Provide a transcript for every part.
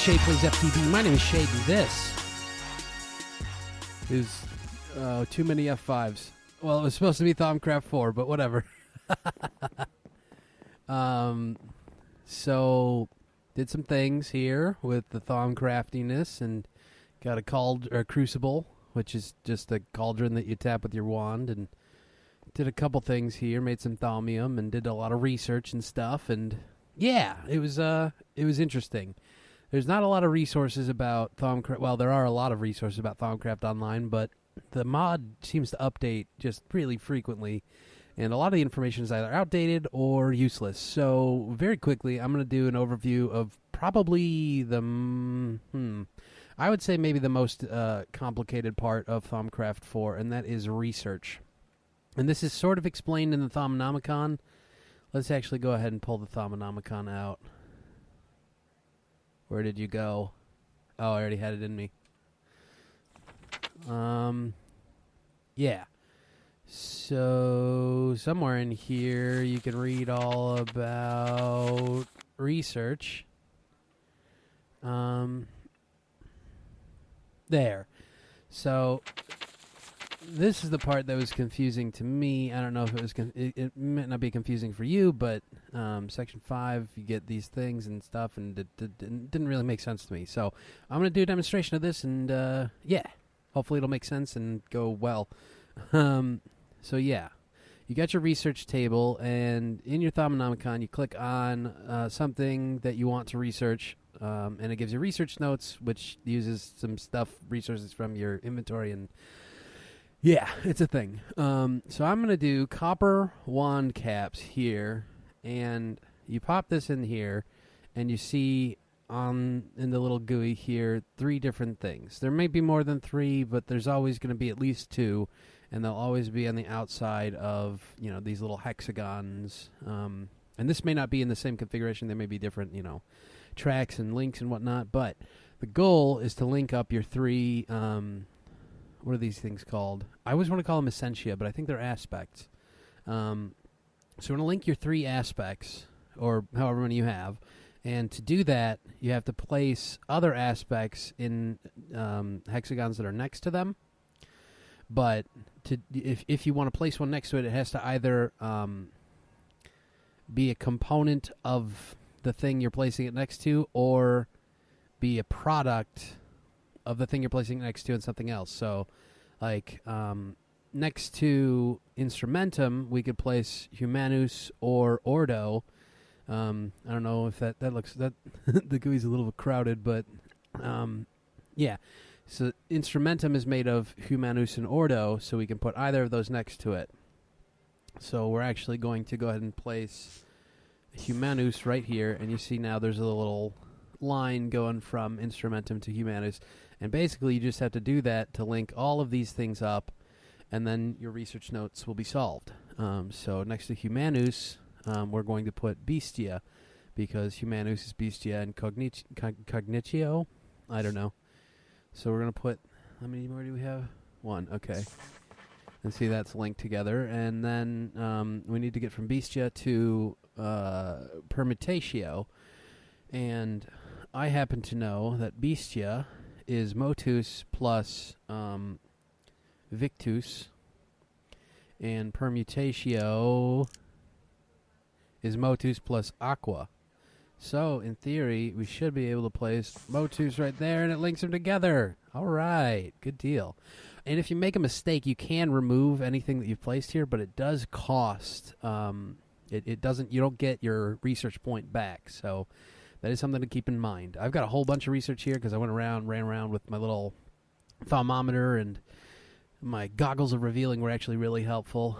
Shade Plays FTB. My name is Shade, and this is too many F5s. Well, it was supposed to be Thaumcraft 4, but whatever. So did some things here with the Thaumcraftiness, and got a crucible, which is just a cauldron that you tap with your wand, and did a couple things here, made some thaumium, and did a lot of research and stuff, and yeah, it was interesting. There's not a lot of resources about Thaumcraft. Well, there are a lot of resources about Thaumcraft online, but the mod seems to update just really frequently, and a lot of the information is either outdated or useless. So very quickly, I'm going to do an overview of probably I would say maybe the most complicated part of Thaumcraft 4, and that is research. And this is sort of explained in the Thaumonomicon. Let's actually go ahead and pull the Thaumonomicon out. Where did you go? Oh, I already had it in me. Yeah. So, somewhere in here, you can read all about research. There. So, this is the part that was confusing to me. I don't know if it was it might not be confusing for you, but Section 5, you get these things and stuff, and it didn't really make sense to me. So I'm going to do a demonstration of this, and yeah, hopefully it'll make sense and go well. So yeah, you got your research table, and in your Thaumonomicon, you click on something that you want to research, and it gives you research notes, which uses some resources from your inventory, and yeah, it's a thing. So I'm going to do copper wand caps here, and you pop this in here, and you see in the little GUI here 3 different things. There may be more than 3, but there's always going to be at least 2, and they'll always be on the outside of, these little hexagons. And this may not be in the same configuration. There may be different, tracks and links and whatnot, but the goal is to link up your 3... what are these things called? I always want to call them essentia, but I think they're aspects. So we're going to link your 3 aspects, or however many you have. And to do that, you have to place other aspects in hexagons that are next to them. But if you want to place one next to it, it has to either be a component of the thing you're placing it next to, or be a product of the thing you're placing next to and something else. So, like, next to Instrumentum, we could place Humanus or Ordo. I don't know if that looks... the GUI's a little crowded, but, yeah. So, Instrumentum is made of Humanus and Ordo, so we can put either of those next to it. So, we're actually going to go ahead and place Humanus right here, and you see now there's a little line going from Instrumentum to Humanus, and basically you just have to do that to link all of these things up, and then your research notes will be solved. So next to Humanus, we're going to put Bestia, because Humanus is Bestia and Cognitio. I don't know. So we're going to put... How many more do we have? 1. Okay. And see, that's linked together. And then we need to get from Bestia to Permutatio. And I happen to know that Bestia is Motus plus Victus, and Permutatio is Motus plus Aqua. So, in theory, we should be able to place Motus right there, and it links them together. All right, good deal. And if you make a mistake, you can remove anything that you've placed here, but it does cost. It doesn't. You don't get your research point back. So that is something to keep in mind. I've got a whole bunch of research here because I ran around with my little thermometer, and my goggles of revealing were actually really helpful.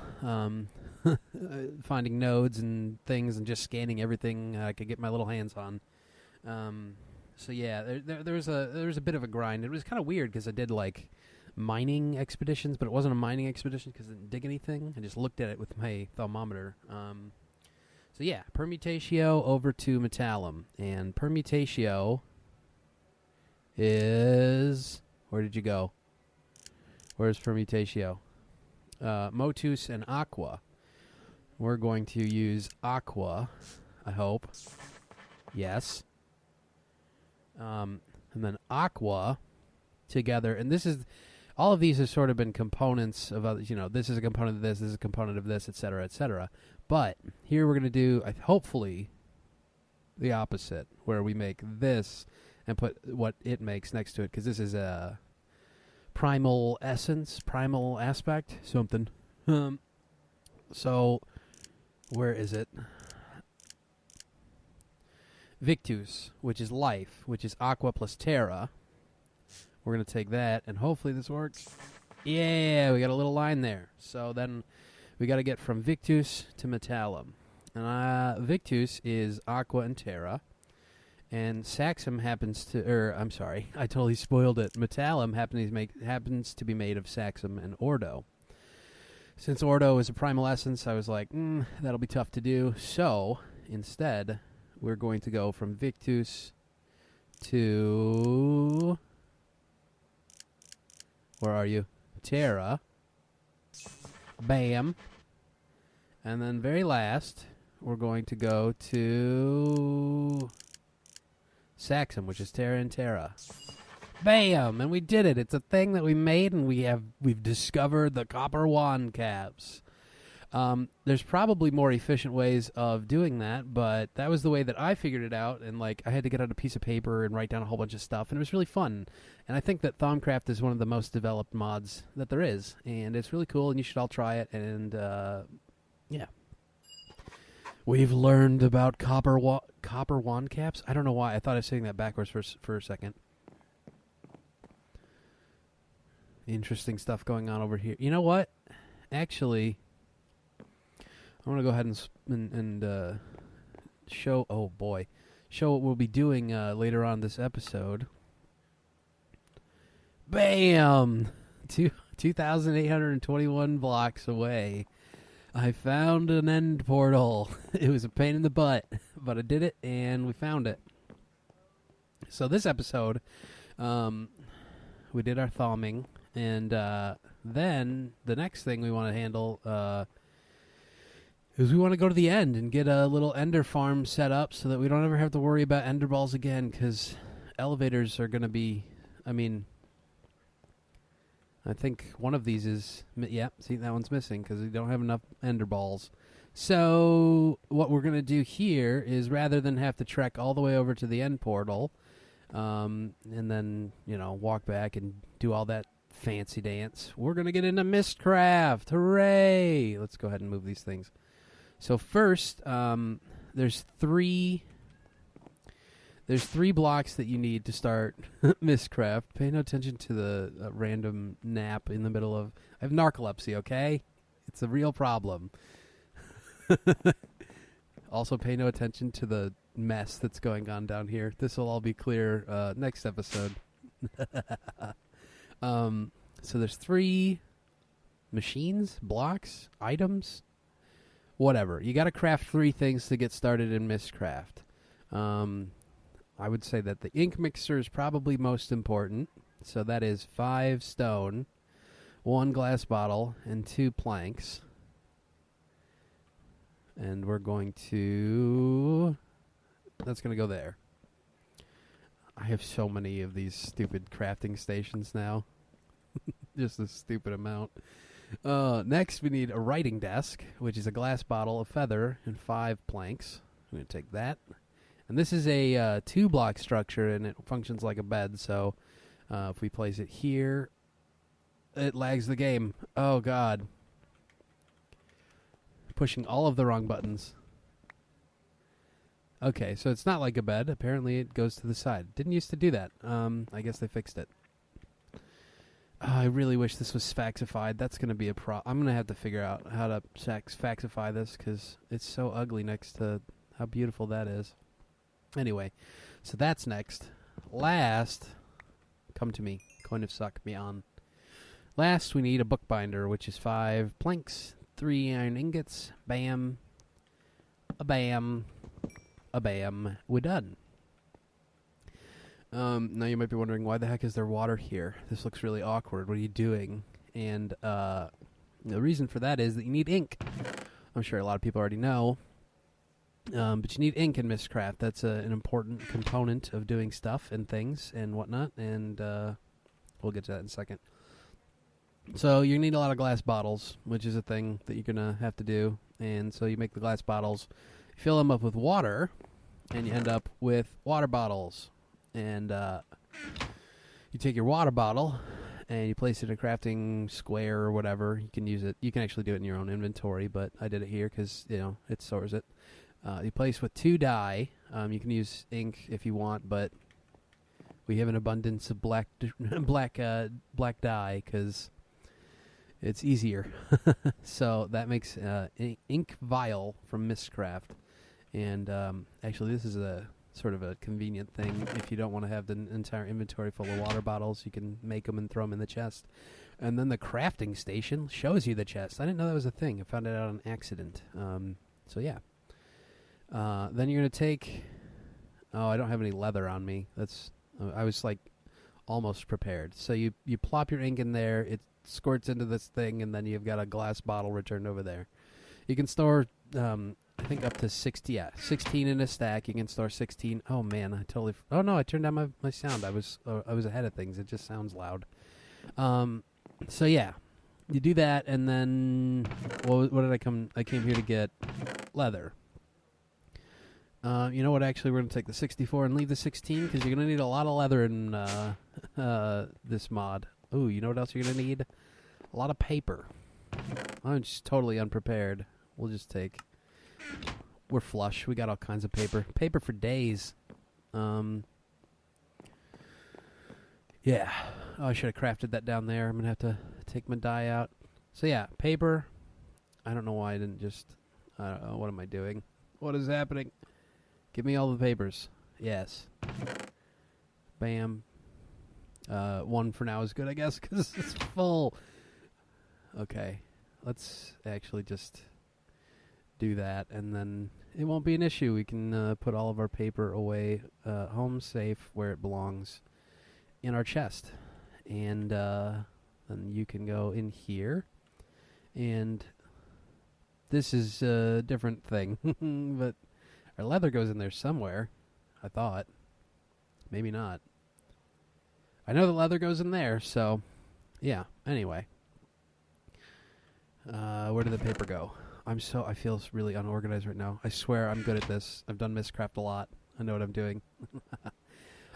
Finding nodes and things and just scanning everything I could get my little hands on. So yeah, there was a bit of a grind. It was kind of weird because I did like mining expeditions, but it wasn't a mining expedition because I didn't dig anything. I just looked at it with my thermometer. So yeah, Permutatio over to Metallum, and Permutatio is... Where did you go? Where's Permutatio? Motus and Aqua. We're going to use Aqua, I hope. Yes. and then aqua together. And this is all of these have sort of been components of other, this is a component of this is a component of this, etc., etc. But here we're going to do hopefully the opposite, where we make this and put what it makes next to it, because this is a primal essence, primal aspect, something. So where is it? Victus, which is life, which is aqua plus terra. We're going to take that, and hopefully this works. Yeah, we got a little line there. So then we got to get from Victus to Metallum. And Victus is aqua and terra. And Saxum happens to, I totally spoiled it. Metallum happens to be made of Saxum and Ordo. Since Ordo is a primal essence, I was like, that'll be tough to do. So, instead, we're going to go from Victus to... Where are you? Terra. Bam. And then very last, we're going to go to Saxum, which is Terra and Terra. Bam! And we did it. It's a thing that we made, and we've discovered the copper wand caps. There's probably more efficient ways of doing that, but that was the way that I figured it out, and I had to get out a piece of paper and write down a whole bunch of stuff, and it was really fun. And I think that Thaumcraft is one of the most developed mods that there is, and it's really cool, and you should all try it, and yeah. We've learned about copper wand caps. I don't know why. I thought I was saying that backwards for a second. Interesting stuff going on over here. You know what? Actually, I want to go ahead and show. Oh boy, show what we'll be doing later on this episode. Bam! 2,821 blocks away, I found an end portal. It was a pain in the butt, but I did it, and we found it. So this episode, we did our thauming, and then the next thing we want to handle is we want to go to the end and get a little ender farm set up so that we don't ever have to worry about ender balls again, because elevators are going to be, I think one of these is, see, that one's missing because we don't have enough ender balls. So what we're going to do here is, rather than have to trek all the way over to the end portal, and then, walk back and do all that fancy dance, we're going to get into Mystcraft. Hooray! Let's go ahead and move these things. So first, there's three blocks that you need to start Mystcraft. Pay no attention to the random nap in the middle of... I have narcolepsy, okay? It's a real problem. Also, pay no attention to the mess that's going on down here. This will all be clear next episode. So there's 3 machines, blocks, items, whatever. You got to craft 3 things to get started in Mystcraft. I would say that the ink mixer is probably most important. So that is 5 stone, 1 glass bottle, and 2 planks. And we're going to... That's going to go there. I have so many of these stupid crafting stations now. Just a stupid amount. Next, we need a writing desk, which is a glass bottle, a feather, and 5 planks. I'm going to take that. And this is a 2-block structure, and it functions like a bed. So if we place it here, it lags the game. Oh, God. Pushing all of the wrong buttons. Okay, so it's not like a bed. Apparently it goes to the side. Didn't used to do that. I guess they fixed it. I really wish this was faxified. That's going to be a I'm going to have to figure out how to faxify this, because it's so ugly next to how beautiful that is. Anyway, so that's next. Last, come to me. Coin of suck me on. Last, we need a bookbinder, which is 5 planks, 3 iron ingots. Bam. A bam. A bam. We're done. Now you might be wondering, why the heck is there water here? This looks really awkward. What are you doing? And the reason for that is that you need ink. I'm sure a lot of people already know. But you need ink in Mystcraft. That's an important component of doing stuff and things and whatnot, and we'll get to that in a second. So you need a lot of glass bottles, which is a thing that you're going to have to do. And so you make the glass bottles, fill them up with water, and you end up with water bottles. And you take your water bottle and you place it in a crafting square or whatever. You can use it. You can actually do it in your own inventory, but I did it here because, it stores it. You place with 2 dye. You can use ink if you want, but we have an abundance of black dye because it's easier. So that makes ink vial from Mystcraft. And actually, this is a sort of a convenient thing. If you don't want to have the entire inventory full of water bottles, you can make them and throw them in the chest. And then the crafting station shows you the chest. I didn't know that was a thing. I found it out on accident. So yeah. Then you're going to take... Oh, I don't have any leather on me. I was like almost prepared. So you plop your ink in there, it squirts into this thing, and then you've got a glass bottle returned over there. You can store, I think up to 16 in a stack. You can store 16. Oh man, oh no, I turned down my sound. I was ahead of things. It just sounds loud. So yeah, you do that, and then what did I came here to get leather. You know what? Actually, we're going to take the 64 and leave the 16 because you're going to need a lot of leather in this mod. Ooh, you know what else you're going to need? A lot of paper. I'm just totally unprepared. We'll just take... We're flush. We got all kinds of paper. Paper for days. Yeah. Oh, I should have crafted that down there. I'm going to have to take my dye out. So yeah, paper. I don't know why I didn't just... what am I doing? What is happening? Give me all the papers. Yes. Bam. 1 for now is good, I guess, because it's full. Okay. Let's actually just do that, and then it won't be an issue. We can put all of our paper away home safe where it belongs in our chest. And then you can go in here. And this is a different thing, but... Our leather goes in there somewhere, I thought. Maybe not. I know the leather goes in there, so... Yeah, anyway. Where did the paper go? I feel really unorganized right now. I swear I'm good at this. I've done Mystcraft a lot. I know what I'm doing.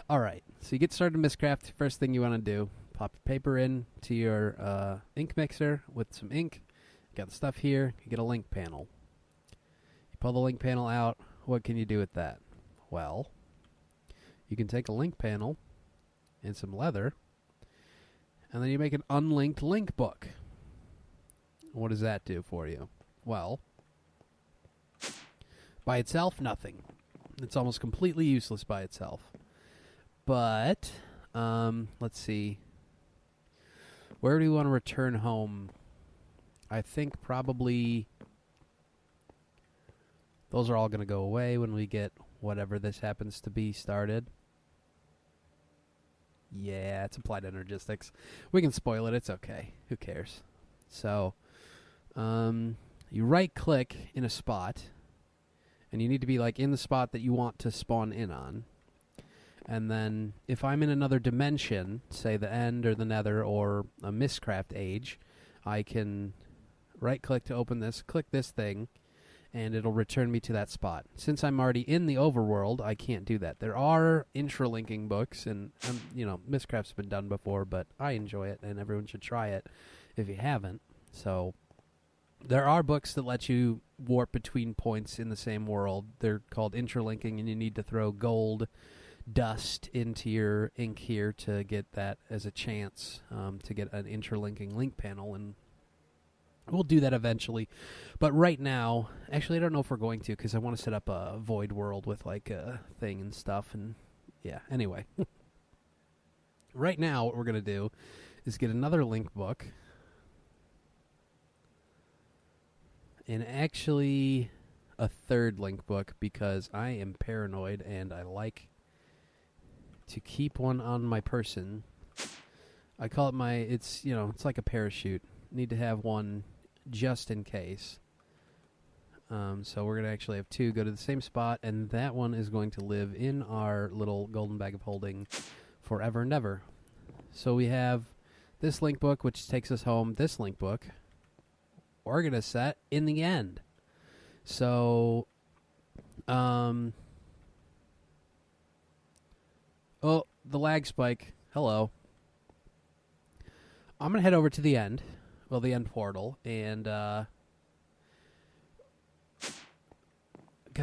Alright, so you get started in Mystcraft. First thing you want to do, pop your paper in to your ink mixer with some ink. You got the stuff here. You get a link panel. You pull the link panel out. What can you do with that? Well, you can take a link panel and some leather, and then you make an unlinked link book. What does that do for you? Well, by itself, nothing. It's almost completely useless by itself. But, let's see. Where do you want to return home? I think probably... Those are all going to go away when we get whatever this happens to be started. Yeah, it's applied energistics. We can spoil it. It's okay. Who cares? So, you right-click in a spot, and you need to be like in the spot that you want to spawn in on. And then if I'm in another dimension, say the end or the nether or a Mystcraft age, I can right-click to open this, click this thing, and it'll return me to that spot. Since I'm already in the overworld, I can't do that. There are intralinking books, and Mystcraft's been done before, but I enjoy it, and everyone should try it if you haven't. So there are books that let you warp between points in the same world. They're called intralinking, and you need to throw gold dust into your ink here to get that as a chance to get an interlinking link panel, and we'll do that eventually. But right now, actually, I don't know if we're going to, because I want to set up a void world with, like, a thing and stuff. And, yeah, anyway. Right now, what we're going to do is get another link book. And actually, a third link book, because I am paranoid, and I like to keep one on my person. I call it it's like a parachute. Need to have one just in case. So we're going to actually have 2 go to the same spot, and that one is going to live in our little golden bag of holding forever and ever. So we have this link book, which takes us home. This link book, we're going to set in the end. So, oh, the lag spike. Hello. I'm going to head over to the end. Well, the end portal, and, got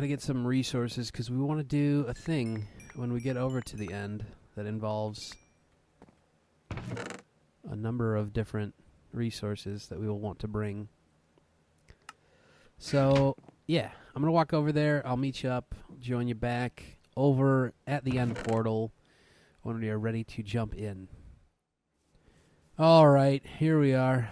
to get some resources because we want to do a thing when we get over to the end that involves a number of different resources that we will want to bring. So, yeah, I'm going to walk over there. I'll meet you up, join you back over at the end portal when we are ready to jump in. All right, here we are.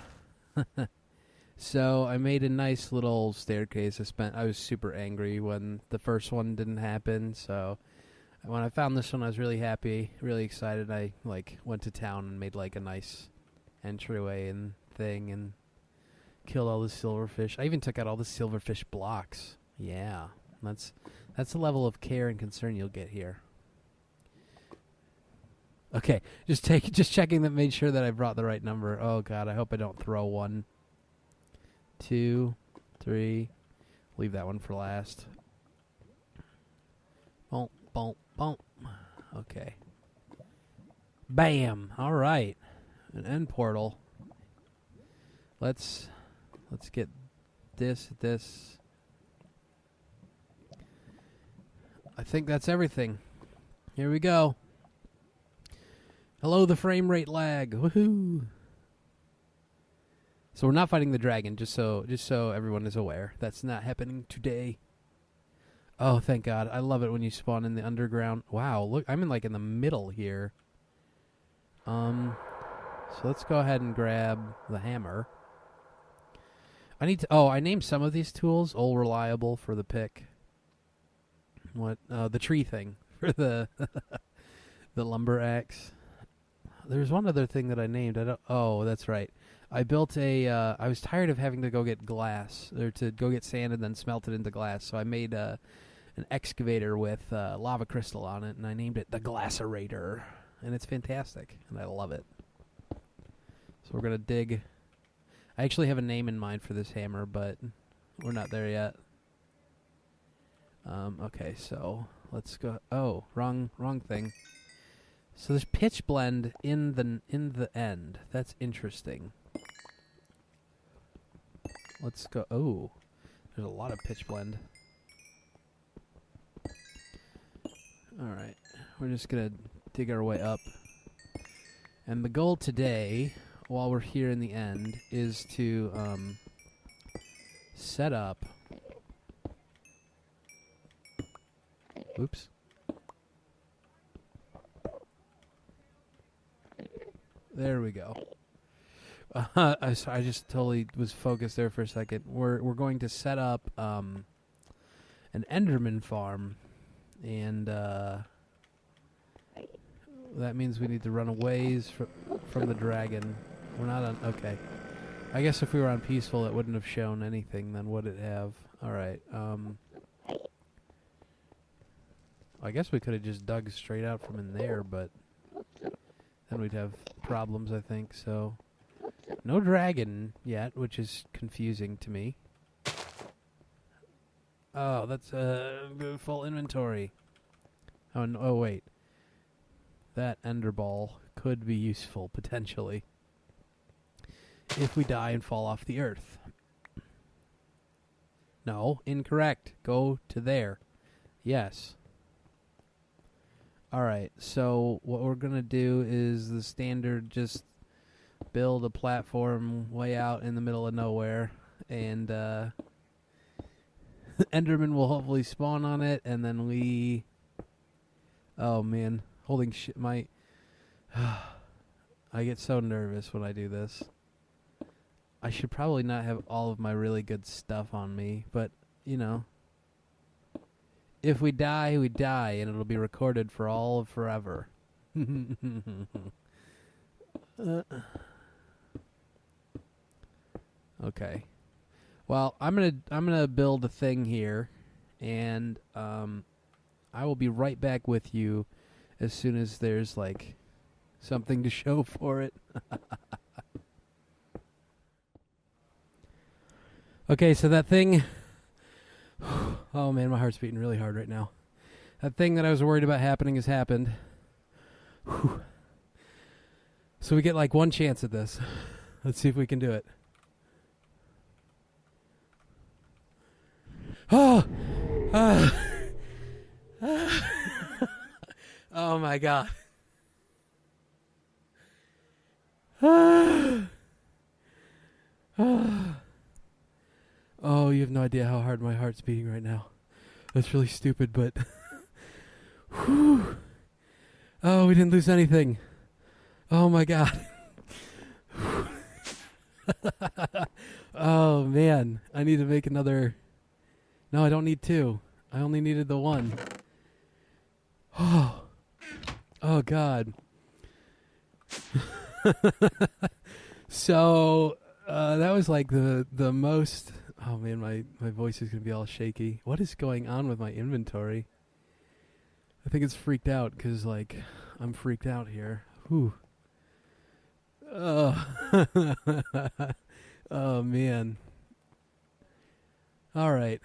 So I made a nice little staircase. I was super angry when the first one didn't happen. So when I found this one, I was really happy, really excited. I went to town and made a nice entryway and thing and killed all the silverfish. I even took out all the silverfish blocks. Yeah, that's the level of care and concern you'll get here. Okay, just checking that, made sure that I brought the right number. Oh God, I hope I don't throw 1, 2, 3. Leave that one for last. Boom, boom, boom. Okay. Bam. All right. An end portal. Let's get this. I think that's everything. Here we go. Hello, the frame rate lag. Woohoo! So we're not fighting the dragon, just so everyone is aware. That's not happening today. Oh, thank God. I love it when you spawn in the underground. Wow, look, I'm in the middle here. So let's go ahead and grab the hammer. I named some of these tools All Reliable for the pick. What? The tree thing for the the lumber axe. There's one other thing that I named. Oh, that's right. I built I was tired of having to go get glass, or to go get sand and then smelt it into glass. So I made an excavator with lava crystal on it, and I named it the Glasserator. And it's fantastic, and I love it. So we're going to dig. I actually have a name in mind for this hammer, but we're not there yet. Okay, so let's go. Oh, wrong thing. So there's pitch blend in the end. That's interesting. Let's go. Oh, there's a lot of pitch blend. All right, we're just gonna dig our way up. And the goal today, while we're here in the end, is to set up. Oops. There we go. I just totally was focused there for a second. We're going to set up an Enderman farm, and that means we need to run away from the dragon. We're not on. Okay, I guess if we were on peaceful, it wouldn't have shown anything. Then would it have? All right. I guess we could have just dug straight out from in there, but then we'd have problems, I think. So, no dragon yet, which is confusing to me. Oh, that's full inventory. Oh, wait. That ender ball could be useful, potentially, if we die and fall off the earth. No, incorrect. Go to there. Yes. Alright, so what we're going to do is the standard, just build a platform way out in the middle of nowhere, and Enderman will hopefully spawn on it, and then we... Oh, man. Holding shit, my... I get so nervous when I do this. I should probably not have all of my really good stuff on me, but, you know... If we die, we die, and it'll be recorded for all of forever. Okay. Well, I'm gonna build a thing here, and I will be right back with you as soon as there's like something to show for it. Okay, so that thing. Oh man, my heart's beating really hard right now. That thing that I was worried about happening has happened. Whew. So we get like one chance at this. Let's see if we can do it. Oh! Oh my god. Oh, you have no idea how hard my heart's beating right now. That's really stupid, but... Whew. Oh, we didn't lose anything. Oh my god. Oh man, I need to make another... No, I don't need two. I only needed the one. Oh. Oh god. So, that was like the most... Oh man, my voice is going to be all shaky. What is going on with my inventory? I think it's freaked out because, like, I'm freaked out here. Whew. Oh. Oh man. All right.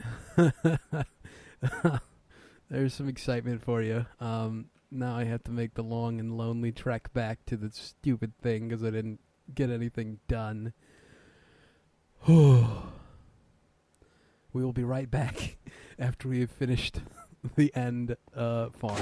There's some excitement for you. Now I have to make the long and lonely trek back to the stupid thing because I didn't get anything done. We will be right back after we have finished the end farm.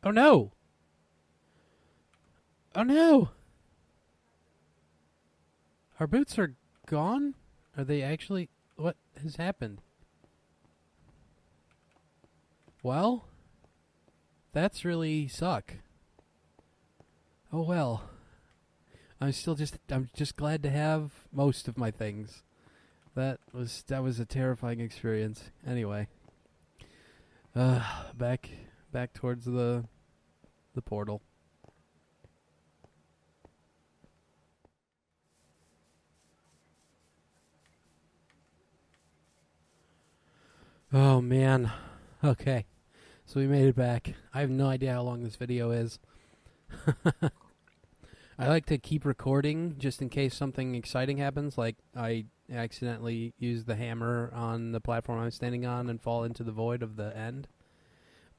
Oh no! Oh no! Our boots are gone? Are they actually... What has happened? Well, that's really suck. Oh well. I'm just glad to have most of my things. That was a terrifying experience. Anyway. Back towards the portal. Oh man. Okay. So we made it back. I have no idea how long this video is. I like to keep recording just in case something exciting happens, like I accidentally use the hammer on the platform I'm standing on and fall into the void of the end.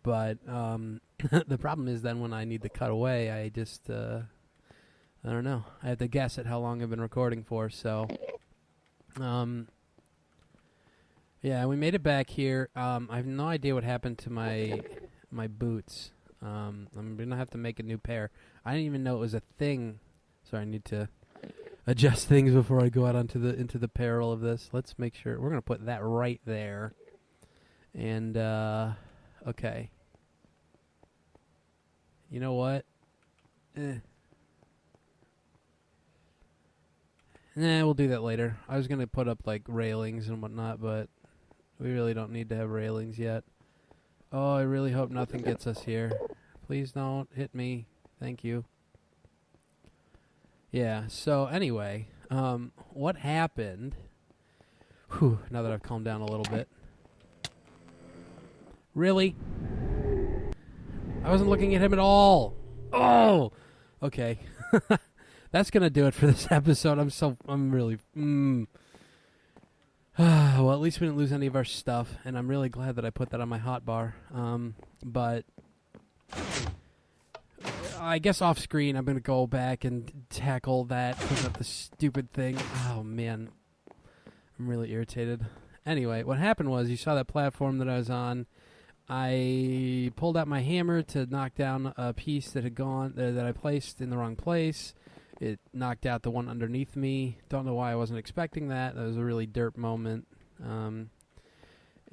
But the problem is then when I need to cut away, I just, I don't know. I have to guess at how long I've been recording for, so... Yeah, we made it back here. I have no idea what happened to my boots. I'm gonna have to make a new pair. I didn't even know it was a thing. Sorry, I need to adjust things before I go out into the peril of this. Let's make sure we're gonna put that right there. And okay. You know what? Nah, we'll do that later. I was gonna put up like railings and whatnot, but we really don't need to have railings yet. Oh, I really hope nothing gets us here. Please don't hit me. Thank you. Yeah, so anyway, what happened... Whew, now that I've calmed down a little bit. Really? I wasn't looking at him at all. Oh! Okay. That's going to do it for this episode. I'm really... Well, at least we didn't lose any of our stuff, and I'm really glad that I put that on my hotbar. But I guess off screen, I'm going to go back and tackle that, put up the stupid thing. Oh, man. I'm really irritated. Anyway, what happened was, you saw that platform that I was on. I pulled out my hammer to knock down a piece that had gone, that I placed in the wrong place. It knocked out the one underneath me. Don't know why I wasn't expecting that. That was a really derp moment. And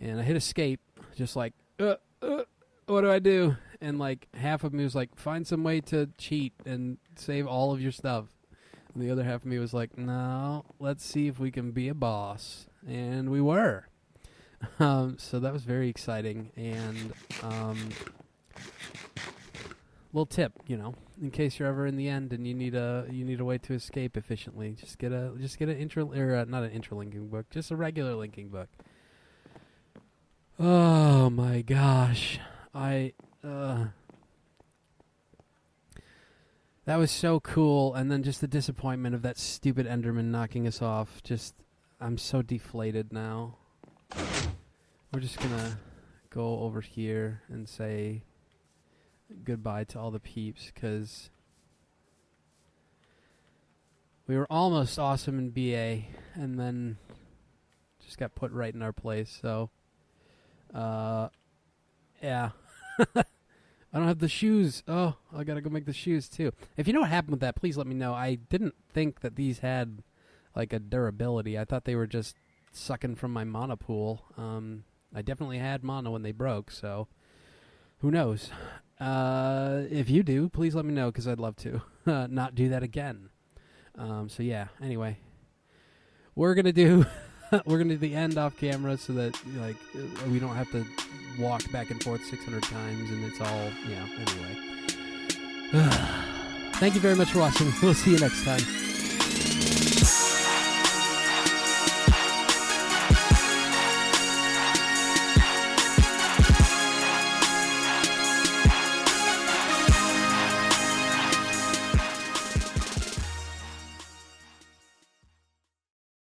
I hit escape, just like, what do I do? And like half of me was like, find some way to cheat and save all of your stuff. And the other half of me was like, no, let's see if we can be a boss. And we were. So that was very exciting. And little tip, in case you're ever in the end and you need a way to escape efficiently, just get an not an interlinking book, just a regular linking book. Oh my gosh, that was so cool, and then just the disappointment of that stupid Enderman knocking us off. I'm so deflated now. We're just gonna go over here and say goodbye to all the peeps, because we were almost awesome in BA, and then just got put right in our place, so, yeah. I don't have the shoes. Oh, I gotta go make the shoes, too. If you know what happened with that, please let me know. I didn't think that these had, like, a durability. I thought they were just sucking from my mana pool. I definitely had mana when they broke, so who knows? If you do, please let me know, because I'd love to not do that again. So yeah, anyway. We're gonna do the end off camera so that we don't have to walk back and forth 600 times and it's all, anyway. Thank you very much for watching. We'll see you next time.